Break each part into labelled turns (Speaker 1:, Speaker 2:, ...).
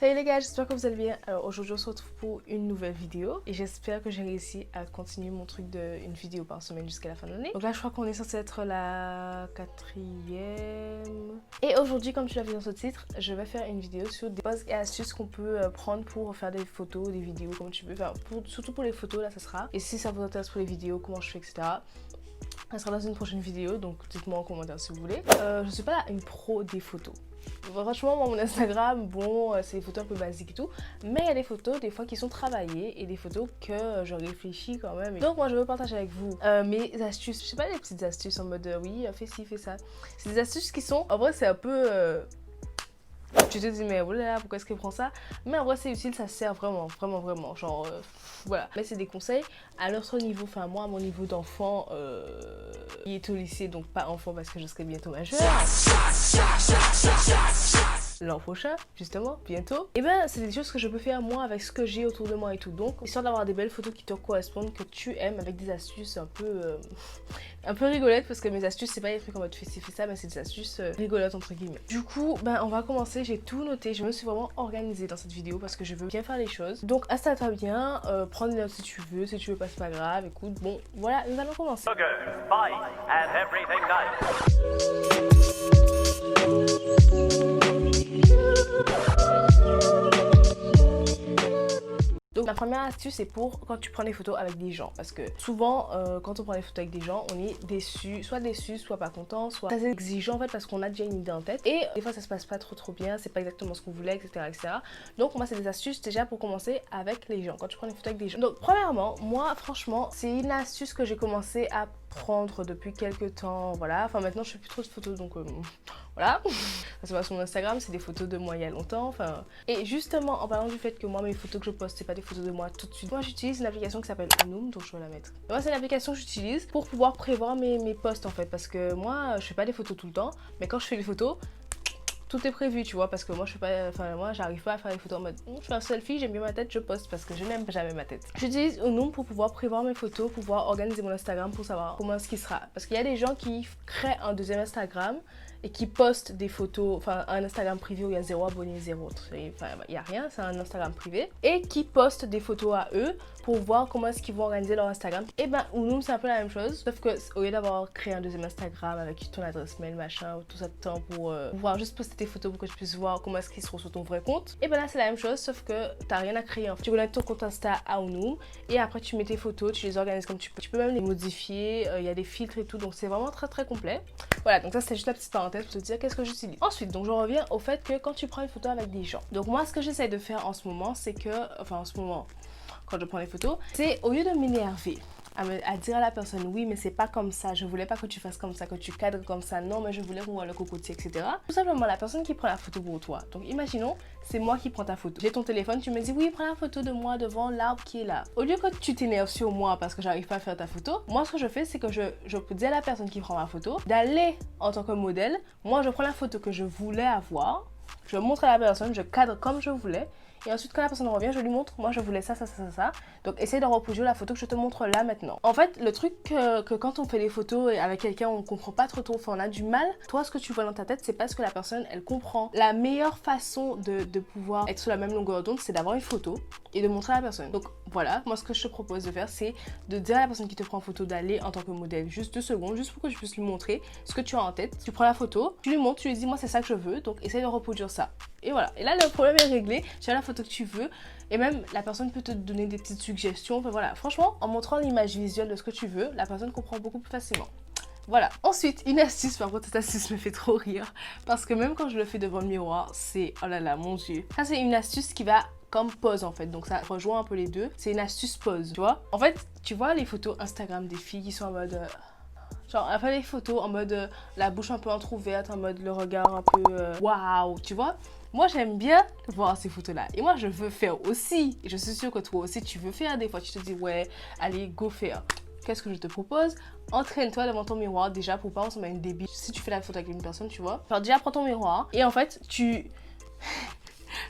Speaker 1: Salut les gars, j'espère que vous allez bien. Alors aujourd'hui on se retrouve pour une nouvelle vidéo et j'espère que j'ai réussi à continuer mon truc d'une vidéo par semaine jusqu'à la fin de l'année. Donc là je crois qu'on est censé être la 4e. Et aujourd'hui, comme tu l'as vu dans ce titre, je vais faire une vidéo sur des poses et astuces qu'on peut prendre pour faire des photos, des vidéos comme tu veux. Enfin, surtout pour les photos là ça sera. Et si ça vous intéresse pour les vidéos, comment je fais, etc. Ça sera dans une prochaine vidéo, donc dites-moi en commentaire si vous voulez. Je suis pas là une pro des photos. Franchement, moi, mon Instagram, bon, c'est des photos un peu basiques et tout. Mais il y a des photos, des fois, qui sont travaillées et des photos que je réfléchis quand même. Donc, moi, je veux partager avec vous mes astuces. Je sais pas, les petites astuces en mode, oui, fais ci, fais ça. C'est des astuces qui sont, en vrai, c'est un peu... Tu te dis mais oh là là, pourquoi est-ce qu'elle prend ça? Mais en vrai c'est utile, ça sert vraiment, vraiment, genre voilà. Mais c'est des conseils à notre niveau, enfin moi à mon niveau d'enfant qui est au lycée, donc pas enfant parce que je serai bientôt majeure. L'an prochain, justement, bientôt. Et ben c'est des choses que je peux faire moi avec ce que j'ai autour de moi et tout. Donc histoire d'avoir des belles photos qui te correspondent, que tu aimes, avec des astuces un peu rigolotes, parce que mes astuces c'est pas des trucs en mode fais ci fais ça, mais c'est des astuces rigolotes entre guillemets. Du coup ben on va commencer, j'ai tout noté, je me suis vraiment organisée dans cette vidéo parce que je veux bien faire les choses. Donc installe-toi bien, prends des notes si tu veux pas c'est pas grave, écoute, bon voilà, nous allons commencer. Bye and everything nice. Donc la première astuce c'est pour quand tu prends des photos avec des gens, parce que souvent quand on prend des photos avec des gens on est déçu, soit pas content, soit très exigeant en fait parce qu'on a déjà une idée en tête et des fois ça se passe pas trop bien, c'est pas exactement ce qu'on voulait, etc. Donc moi c'est des astuces déjà pour commencer avec les gens, quand tu prends des photos avec des gens. Donc premièrement, moi franchement c'est une astuce que j'ai commencé à prendre depuis quelques temps, voilà, enfin maintenant je fais plus trop de photos donc voilà, ça va sur mon Instagram, c'est des photos de moi il y a longtemps, enfin. Et justement en parlant du fait que moi mes photos que je poste c'est pas des photos de moi tout de suite, moi j'utilise une application qui s'appelle Anoom, donc je vais la mettre. Et moi c'est l'application que j'utilise pour pouvoir prévoir mes posts en fait, parce que moi je fais pas des photos tout le temps, mais quand je fais des photos tout est prévu, tu vois, parce que moi je fais pas, enfin moi j'arrive pas à faire des photos en mode je fais un selfie, j'aime bien ma tête, je poste parce que je n'aime jamais ma tête. J'utilise Anoom pour pouvoir prévoir mes photos, pour pouvoir organiser mon Instagram, pour savoir comment ce qui sera, parce qu'il y a des gens qui créent un deuxième Instagram et qui postent des photos, enfin un Instagram privé où il y a 0 abonnés, 0 autre, enfin il y a rien, c'est un Instagram privé, et qui postent des photos à eux pour voir comment est-ce qu'ils vont organiser leur Instagram. Et ben Anoom c'est un peu la même chose, sauf que au lieu d'avoir créé un deuxième Instagram avec ton adresse mail machin, tout ça de temps pour pouvoir juste poster tes photos pour que tu puisses voir comment est-ce qu'ils seront sur ton vrai compte, et ben là c'est la même chose sauf que t'as rien à créer en fait. Tu connectes ton compte Insta à Anoom et après tu mets tes photos, tu les organises comme tu peux. Tu peux même les modifier, il y a des filtres et tout, donc c'est vraiment très complet. Voilà, donc ça c'était juste la petite parenthèse pour te dire qu'est-ce que j'utilise. Ensuite, donc je reviens au fait que quand tu prends une photo avec des gens, donc moi ce que j'essaie de faire en ce moment, c'est que, enfin en ce moment, quand je prends les photos, c'est au lieu de m'énerver, à dire à la personne oui mais c'est pas comme ça, je voulais pas que tu fasses comme ça, que tu cadres comme ça, non mais je voulais qu'on voit le cocotier, etc. Tout simplement la personne qui prend la photo pour toi, donc imaginons c'est moi qui prends ta photo, j'ai ton téléphone, tu me dis oui prends la photo de moi devant l'arbre qui est là. Au lieu que tu t'énerves sur moi parce que j'arrive pas à faire ta photo, moi ce que je fais c'est que je peux dire à la personne qui prend ma photo d'aller en tant que modèle, moi je prends la photo que je voulais avoir, je montre à la personne, je cadre comme je voulais. Et ensuite quand la personne revient, je lui montre, moi je voulais ça. Donc essaye de reproduire la photo que je te montre là maintenant. En fait, le truc que quand on fait des photos et avec quelqu'un, on comprend pas trop, enfin on a du mal. Toi, ce que tu vois dans ta tête, c'est pas ce que la personne, elle comprend. La meilleure façon de pouvoir être sur la même longueur d'onde, c'est d'avoir une photo et de montrer à la personne. Donc voilà, moi ce que je te propose de faire, c'est de dire à la personne qui te prend en photo d'aller en tant que modèle juste 2 secondes, juste pour que tu puisses lui montrer ce que tu as en tête. Tu prends la photo, tu lui montres, tu lui dis moi c'est ça que je veux, donc essaye de reproduire ça. Et voilà, et là le problème est réglé, tu as la photo que tu veux et même la personne peut te donner des petites suggestions, enfin voilà, franchement en montrant l'image visuelle de ce que tu veux, la personne comprend beaucoup plus facilement. Voilà, ensuite une astuce, par contre cette astuce me fait trop rire parce que même quand je le fais devant le miroir, c'est oh là là mon dieu. Ça c'est une astuce qui va comme pose en fait, donc ça rejoint un peu les deux, c'est une astuce pose, tu vois. En fait, tu vois les photos Instagram des filles qui sont en mode... genre, elle fait les photos en mode la bouche un peu entrouverte, en mode le regard un peu waouh, tu vois. Moi, j'aime bien voir ces photos-là. Et moi, je veux faire aussi. Et je suis sûre que toi aussi, tu veux faire. Des fois, tu te dis, ouais, allez, go faire. Qu'est-ce que je te propose? Entraîne-toi devant ton miroir déjà pour pas ressembler à une débile. Si tu fais la photo avec une personne, tu vois. Alors déjà, prends ton miroir. Et en fait, tu...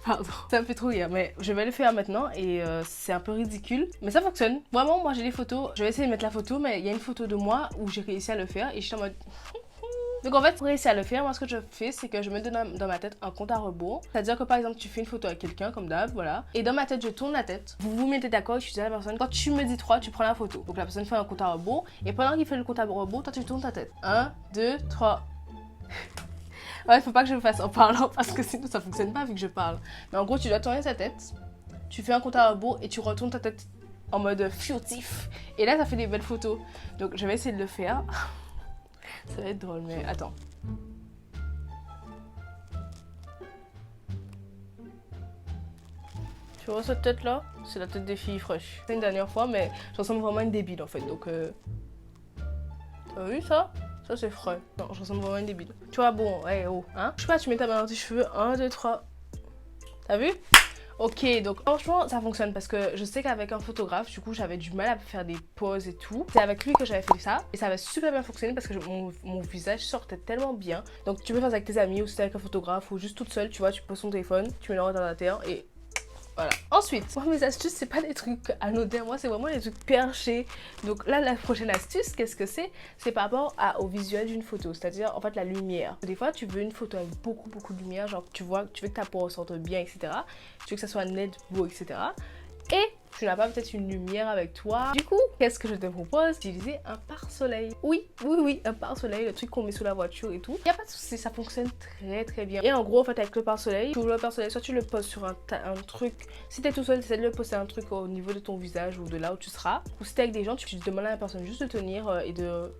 Speaker 1: Pardon, ça me fait trop rire, mais je vais le faire maintenant et c'est un peu ridicule, mais ça fonctionne. Vraiment, moi j'ai des photos, je vais essayer de mettre la photo, mais il y a une photo de moi où j'ai réussi à le faire et je suis en mode... Donc en fait, pour réussir à le faire, moi ce que je fais, c'est que je me donne dans ma tête un compte à rebours. C'est-à-dire que par exemple, tu fais une photo avec quelqu'un comme d'hab, voilà. Et dans ma tête, je tourne la tête. Vous vous mettez d'accord, je dis à la personne, quand tu me dis 3, tu prends la photo. Donc la personne fait un compte à rebours. Et pendant qu'il fait le compte à rebours, toi tu tournes ta tête. 1, 2, 3. Ouais, faut pas que je le fasse en parlant parce que sinon ça fonctionne pas vu que je parle. Mais en gros, tu dois tourner ta tête. Tu fais un compte à rebours et tu retournes ta tête en mode furtif. Et là, ça fait des belles photos. Donc je vais essayer de le faire. Ça va être drôle, mais attends. Tu vois cette tête là? C'est la tête des filles fraîches. C'est une dernière fois, mais je ressemble vraiment à une débile en fait. Donc, t'as vu ça? Ça c'est frais. Non, je ressemble vraiment à une débile. Tu vois, bon, ouais, oh, hein? Je sais pas, tu mets ta main dans tes cheveux. 1, 2, 3. T'as vu? Ok, donc franchement ça fonctionne parce que je sais qu'avec un photographe, du coup j'avais du mal à faire des poses et tout. C'est avec lui que j'avais fait ça et ça avait super bien fonctionné parce que mon visage sortait tellement bien. Donc tu peux faire ça avec tes amis ou si t'es avec un photographe ou juste toute seule, tu vois, tu poses ton téléphone, tu mets l'ordinateur et voilà. Ensuite, moi mes astuces c'est pas des trucs anodins, moi c'est vraiment des trucs perchés. Donc là la prochaine astuce, qu'est-ce que c'est? C'est par rapport au visuel d'une photo, c'est-à-dire en fait la lumière. Des fois tu veux une photo avec beaucoup de lumière, genre tu veux que ta peau ressorte bien, etc. Tu veux que ça soit net, beau, etc. Et tu n'as pas peut-être une lumière avec toi. Du coup, qu'est-ce que je te propose? D'utiliser un pare-soleil. Oui, un pare-soleil, le truc qu'on met sous la voiture et tout. Il n'y a pas de souci, ça fonctionne très bien. Et en gros, en fait, avec le pare-soleil, tu ouvres le pare-soleil, soit tu le poses sur un truc. Si t'es tout seul, tu essaies de le poser un truc au niveau de ton visage ou de là où tu seras. Ou si t'es avec des gens, tu demandes à la personne juste de tenir et de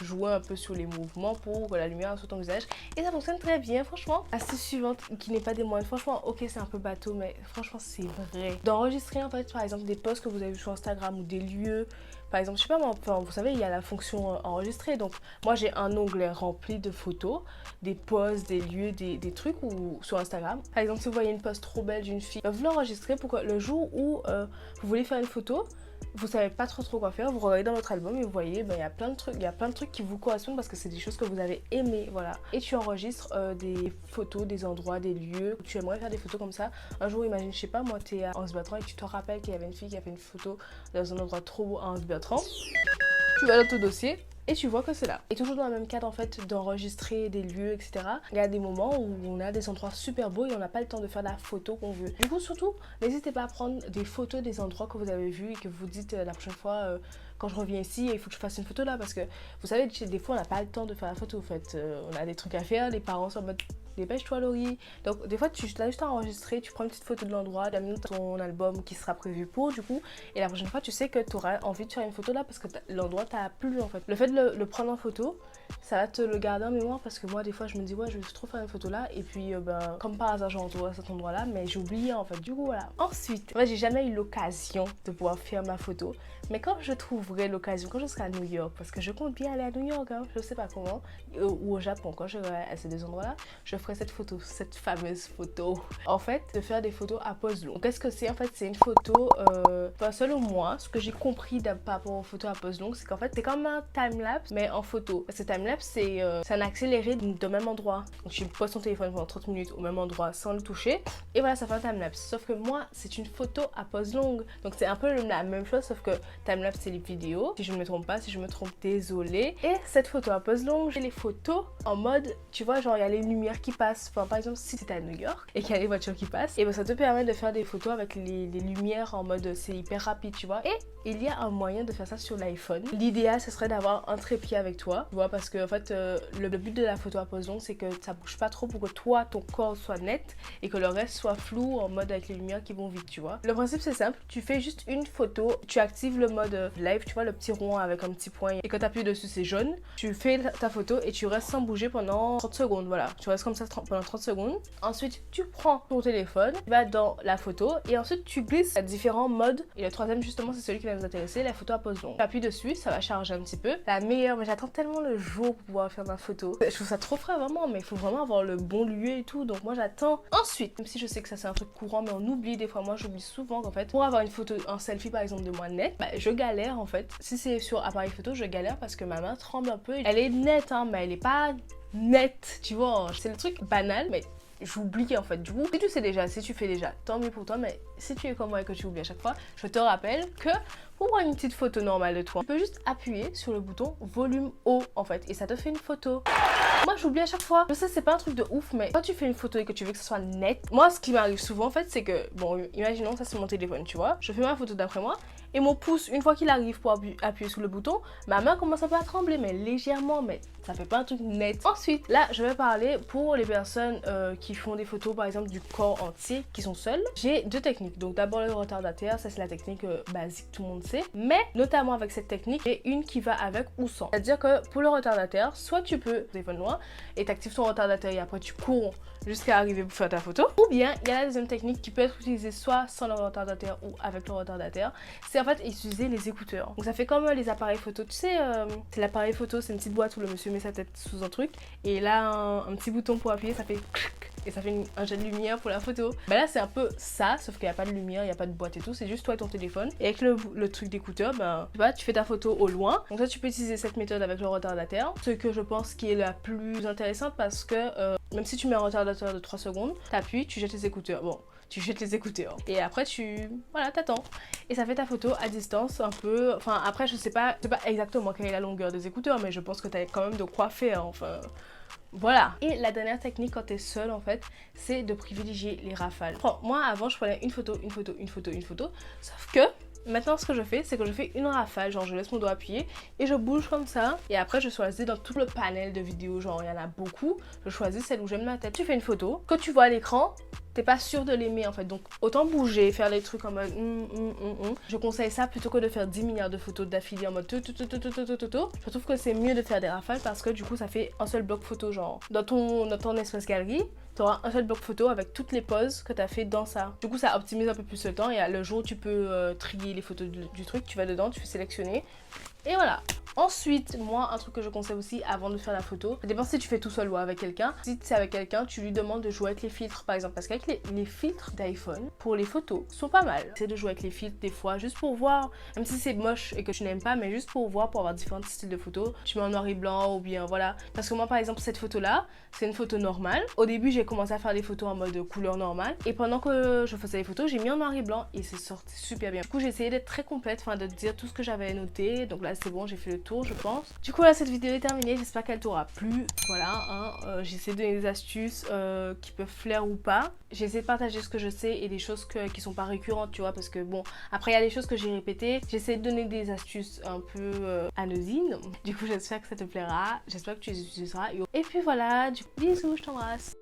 Speaker 1: jouer un peu sur les mouvements pour que la lumière sur ton visage et ça fonctionne très bien franchement. Astuce suivante qui n'est pas des moindres, franchement ok c'est un peu bateau mais franchement c'est vrai, d'enregistrer en fait par exemple des posts que vous avez vus sur Instagram ou des lieux. Par exemple, je sais pas moi, enfin, vous savez, il y a la fonction enregistrer. Donc, moi, j'ai un onglet rempli de photos, des posts, des lieux, des trucs ou sur Instagram. Par exemple, si vous voyez une post trop belle d'une fille, vous l'enregistrez pour que le jour où vous voulez faire une photo, vous savez pas trop quoi faire, vous regardez dans votre album et vous voyez, il y a plein de trucs qui vous correspondent parce que c'est des choses que vous avez aimées, voilà. Et tu enregistres des photos, des endroits, des lieux où tu aimerais faire des photos comme ça. Un jour, imagine, je sais pas, moi, t'es à Anse-Bertrand et tu te rappelles qu'il y avait une fille qui a fait une photo dans un endroit trop beau à Anse-Bertrand. Tu vas dans ton dossier et tu vois que c'est là. Et toujours dans le même cadre en fait d'enregistrer des lieux, etc. Il y a des moments où on a des endroits super beaux et on n'a pas le temps de faire la photo qu'on veut. Du coup, surtout, n'hésitez pas à prendre des photos des endroits que vous avez vus et que vous dites la prochaine fois quand je reviens ici, il faut que je fasse une photo là parce que vous savez, des fois on n'a pas le temps de faire la photo en fait. On a des trucs à faire, les parents sont en mode dépêche-toi Laurie. Donc des fois tu as juste à enregistrer, tu prends une petite photo de l'endroit, tu as mis ton album qui sera prévu pour du coup. Et la prochaine fois tu sais que tu auras envie de faire une photo là parce que l'endroit t'a plu en fait. Le fait de le prendre en photo, ça va te le garder en mémoire parce que moi des fois je me dis ouais je veux trop faire une photo là et puis comme par hasard je rentre à cet endroit là mais j'ai oublié en fait du coup voilà. Ensuite, moi j'ai jamais eu l'occasion de pouvoir faire ma photo mais quand je trouverai l'occasion, quand je serai à New York parce que je compte bien aller à New York hein, je sais pas comment, ou au Japon quand je serai à ces deux endroits là, je ferai cette photo, cette fameuse photo. En fait, de faire des photos à pose longue. Qu'est-ce que c'est? En fait, c'est une photo, enfin, selon moi, ce que j'ai compris par rapport aux photos à pose longue, c'est qu'en fait, c'est comme un time-lapse, mais en photo. Parce que time-lapse, c'est un accéléré de même endroit. Donc, tu poses ton téléphone pendant 30 minutes au même endroit sans le toucher. Et voilà, ça fait un time-lapse. Sauf que moi, c'est une photo à pose longue. Donc, c'est un peu la même chose, sauf que time-lapse, c'est les vidéos. Si je ne me trompe pas, si je me trompe, désolée. Et cette photo à pose longue, j'ai les photos en mode, tu vois, genre, il y a les lumières qui passent. Enfin, par exemple, si tu es à New York et qu'il y a les voitures qui passent, et ben ça te permet de faire des photos avec les lumières en mode c'est hyper rapide, tu vois. Et il y a un moyen de faire ça sur l'iPhone. L'idéal, ce serait d'avoir un trépied avec toi, tu vois, parce que en fait, le but de la photo à pose longue, c'est que ça bouge pas trop pour que toi, ton corps soit net et que le reste soit flou en mode avec les lumières qui vont vite, tu vois. Le principe, c'est simple. Tu fais juste une photo, tu actives le mode live, tu vois, le petit rond avec un petit point et quand tu appuies dessus, c'est jaune. Tu fais ta photo et tu restes sans bouger pendant 30 secondes, voilà. Tu restes comme ça pendant 30 secondes. Ensuite, tu prends ton téléphone, tu vas dans la photo et ensuite tu glisses à différents modes. Et le troisième, justement, c'est celui qui va nous intéresser, la photo à pose longue. Tu appuies dessus, ça va charger un petit peu. La meilleure, mais j'attends tellement le jour pour pouvoir faire ma photo. Je trouve ça trop frais vraiment, mais il faut vraiment avoir le bon lieu et tout. Donc moi, j'attends. Ensuite, même si je sais que ça c'est un truc courant, mais on oublie des fois. Moi, j'oublie souvent qu'en fait, pour avoir une photo, un selfie par exemple de moi net, je galère en fait. Si c'est sur appareil photo, je galère parce que ma main tremble un peu. Elle est nette, hein, mais elle est pas nette, tu vois. C'est le truc banal, mais j'oublie en fait. Du coup, si tu sais déjà, si tu fais déjà, tant mieux pour toi, mais si tu es comme moi et que tu oublies à chaque fois, je te rappelle que pour prendre une petite photo normale de toi, tu peux juste appuyer sur le bouton volume haut en fait et ça te fait une photo. Moi j'oublie à chaque fois. Je sais c'est pas un truc de ouf mais quand tu fais une photo et que tu veux que ce soit net, moi ce qui m'arrive souvent en fait c'est que, bon imaginons ça c'est mon téléphone tu vois, je fais ma photo d'après moi et mon pouce une fois qu'il arrive pour appuyer sur le bouton, ma main commence un peu à trembler mais légèrement, mais ça fait pas un truc net. Ensuite là je vais parler pour les personnes qui font des photos par exemple du corps entier qui sont seules. J'ai deux techniques, donc d'abord le retardataire, ça c'est la technique basique tout le monde sait, mais notamment avec cette technique j'ai une qui va avec ou sans. C'est à dire que pour le retardataire soit tu peux téléphone loin et t'actives ton retardataire et après tu cours jusqu'à arriver pour faire ta photo, ou bien il y a la deuxième technique qui peut être utilisée soit sans le retardataire ou avec le retardataire, c'est en fait utiliser les écouteurs. Donc ça fait comme les appareils photo, tu sais c'est l'appareil photo, c'est une petite boîte où le monsieur met sa tête sous un truc et là un petit bouton pour appuyer, ça fait et ça fait un jet de lumière pour la photo. Bah là c'est un peu ça, sauf qu'il n'y a pas de lumière, il n'y a pas de boîte et tout, c'est juste toi et ton téléphone. Et avec le truc d'écouteur, ben tu vois, tu fais ta photo au loin. Donc ça tu peux utiliser cette méthode avec le retardataire, ce que je pense qui est la plus intéressante parce que même si tu mets un retardateur de 3 secondes, t'appuies, tu jettes les écouteurs. Bon, tu jettes les écouteurs et après voilà, t'attends et ça fait ta photo à distance un peu. Enfin après je sais pas exactement quelle est la longueur des écouteurs, mais je pense que t'as quand même de quoi faire, enfin voilà. Et la dernière technique quand t'es seule en fait, c'est de privilégier les rafales. Moi avant je prenais une photo, sauf que maintenant ce que je fais c'est que je fais une rafale, genre je laisse mon doigt appuyé et je bouge comme ça et après je choisis dans tout le panel de vidéos, genre il y en a beaucoup, je choisis celle où j'aime ma tête. Tu fais une photo, que tu vois à l'écran, t'es pas sûr de l'aimer en fait, donc autant bouger, faire des trucs en mode Je conseille ça plutôt que de faire 10 milliards de photos d'affilée en mode Je trouve que c'est mieux de faire des rafales parce que du coup ça fait un seul bloc photo, genre dans ton espace galerie t'auras un seul bloc photo avec toutes les poses que t'as fait dans ça. Du coup ça optimise un peu plus le temps et le jour où tu peux trier les photos du truc, tu vas dedans, tu fais sélectionner et voilà. Ensuite, moi, un truc que je conseille aussi avant de faire la photo, ça dépend si tu fais tout seul ou avec quelqu'un. Si c'est avec quelqu'un, tu lui demandes de jouer avec les filtres par exemple, parce qu'avec les filtres d'iPhone pour les photos sont pas mal. Essaie de jouer avec les filtres des fois juste pour voir, même si c'est moche et que tu n'aimes pas, mais juste pour voir, pour avoir différents styles de photos. Tu mets en noir et blanc ou bien voilà. Parce que moi par exemple cette photo là, c'est une photo normale. Au début j'ai commencé à faire des photos en mode couleur normale et pendant que je faisais les photos, j'ai mis en noir et blanc et c'est sorti super bien. Du coup j'ai essayé d'être très complète, enfin de te dire tout ce que j'avais noté. Donc là c'est bon, j'ai fait le tour je pense. Du coup là cette vidéo est terminée, j'espère qu'elle t'aura plu. Voilà, j'ai essayé de donner des astuces qui peuvent plaire ou pas. J'ai essayé de partager ce que je sais et des choses qui sont pas récurrentes, tu vois, parce que bon, après il y a des choses que j'ai répétées. J'ai essayé de donner des astuces un peu anodines. Du coup j'espère que ça te plaira, j'espère que tu les utiliseras. Et puis voilà, bisous, je t'embrasse.